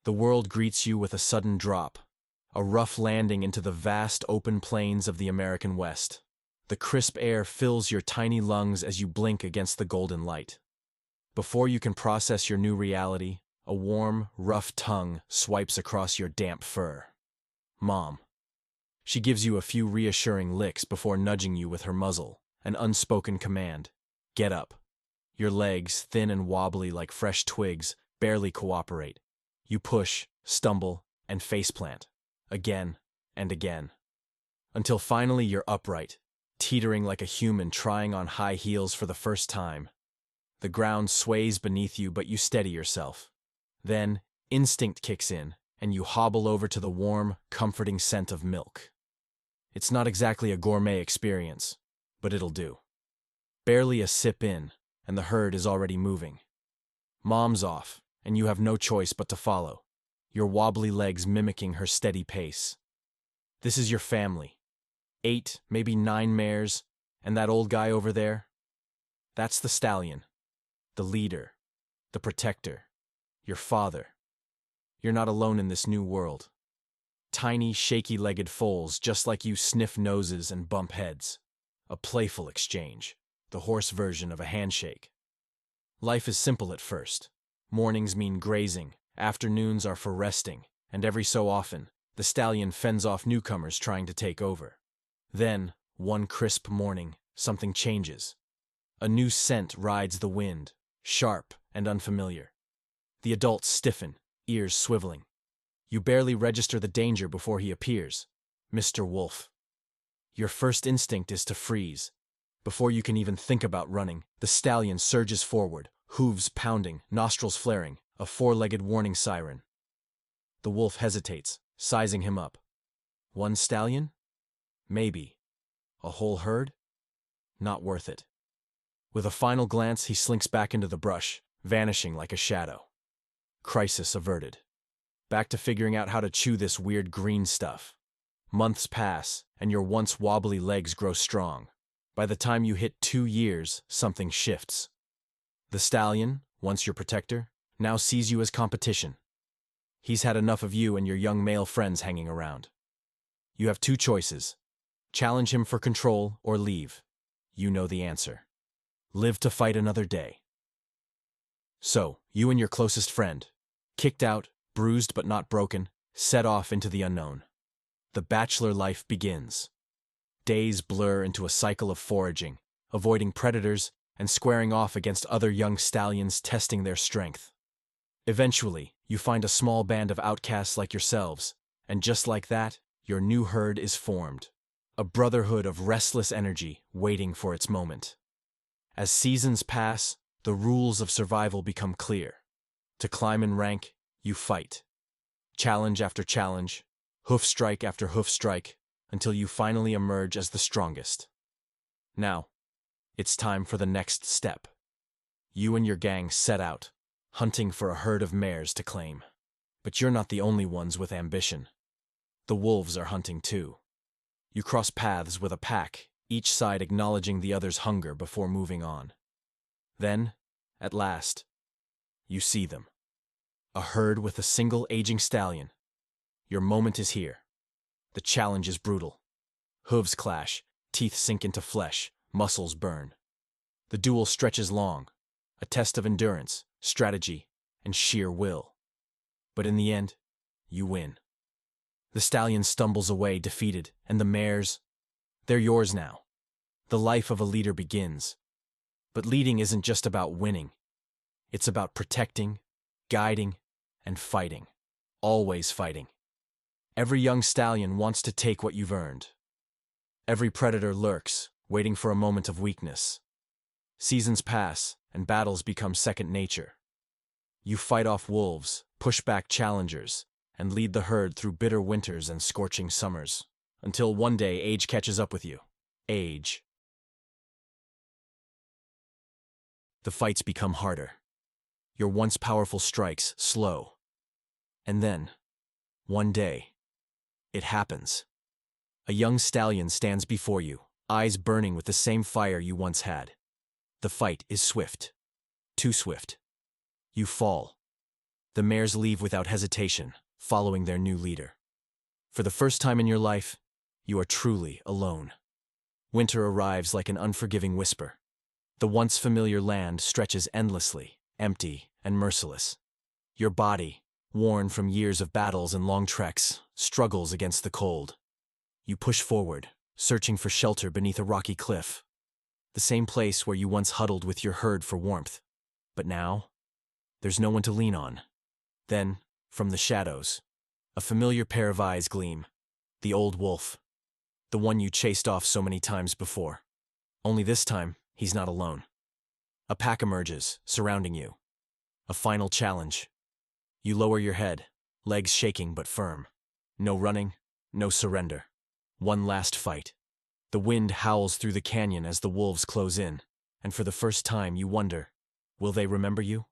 The world greets you with a sudden drop, a rough landing into the vast open plains of the American West. The crisp air fills your tiny lungs as you blink against the golden light. Before you can process your new reality, a warm, rough tongue swipes across your damp fur. Mom. She gives you a few reassuring licks before nudging you with her muzzle, an unspoken command. Get up. Your legs, thin and wobbly like fresh twigs, barely cooperate. You push, stumble, and faceplant, again and again, until finally you're upright, teetering like a human trying on high heels for the first time. The ground sways beneath you, but you steady yourself. Then, instinct kicks in, and you hobble over to the warm, comforting scent of milk. It's not exactly a gourmet experience, but it'll do. Barely a sip in, and the herd is already moving. Mom's off, and you have no choice but to follow, your wobbly legs mimicking her steady pace. This is your family. 8, maybe 9 mares, and that old guy over there? That's the stallion, the leader, the protector, your father. You're not alone in this new world. Tiny, shaky-legged foals just like you sniff noses and bump heads. A playful exchange, the horse version of a handshake. Life is simple at first. Mornings mean grazing, afternoons are for resting, and every so often, the stallion fends off newcomers trying to take over. Then, one crisp morning, something changes. A new scent rides the wind, sharp and unfamiliar. The adults stiffen, ears swiveling. You barely register the danger before he appears, Mr. Wolf. Your first instinct is to freeze. Before you can even think about running, the stallion surges forward, hooves pounding, nostrils flaring, a 4-legged warning siren. The wolf hesitates, sizing him up. One stallion? Maybe. A whole herd? Not worth it. With a final glance, he slinks back into the brush, vanishing like a shadow. Crisis averted. Back to figuring out how to chew this weird green stuff. Months pass, and your once wobbly legs grow strong. By the time you hit 2 years, something shifts. The stallion, once your protector, now sees you as competition. He's had enough of you and your young male friends hanging around. You have 2 choices. Challenge him for control or leave. You know the answer. Live to fight another day. So, you and your closest friend, kicked out, bruised but not broken, set off into the unknown. The bachelor life begins. Days blur into a cycle of foraging, avoiding predators, and squaring off against other young stallions testing their strength. Eventually, you find a small band of outcasts like yourselves, and just like that, your new herd is formed. A brotherhood of restless energy waiting for its moment. As seasons pass, the rules of survival become clear. To climb in rank, you fight. Challenge after challenge, hoof strike after hoof strike, until you finally emerge as the strongest. Now, it's time for the next step. You and your gang set out, hunting for a herd of mares to claim. But you're not the only ones with ambition. The wolves are hunting too. You cross paths with a pack, each side acknowledging the other's hunger before moving on. Then, at last, you see them. A herd with a single aging stallion. Your moment is here. The challenge is brutal. Hooves clash, teeth sink into flesh, muscles burn. The duel stretches long, a test of endurance, strategy, and sheer will. But in the end, you win. The stallion stumbles away defeated, and the mares, they're yours now. The life of a leader begins. But leading isn't just about winning. It's about protecting, guiding, and fighting. Always fighting. Every young stallion wants to take what you've earned. Every predator lurks, waiting for a moment of weakness. Seasons pass, and battles become second nature. You fight off wolves, push back challengers, and lead the herd through bitter winters and scorching summers, until one day age catches up with you. Age. The fights become harder. Your once powerful strikes slow. And then, one day, it happens. A young stallion stands before you, eyes burning with the same fire you once had. The fight is swift. Too swift. You fall. The mares leave without hesitation, following their new leader. For the first time in your life, you are truly alone. Winter arrives like an unforgiving whisper. The once familiar land stretches endlessly, empty and merciless. Your body, worn from years of battles and long treks, struggles against the cold. You push forward, searching for shelter beneath a rocky cliff, the same place where you once huddled with your herd for warmth. But now, there's no one to lean on. Then, from the shadows, a familiar pair of eyes gleam. The old wolf. The one you chased off so many times before. Only this time, he's not alone. A pack emerges, surrounding you. A final challenge. You lower your head, legs shaking but firm. No running, no surrender. One last fight. The wind howls through the canyon as the wolves close in, and for the first time you wonder, will they remember you?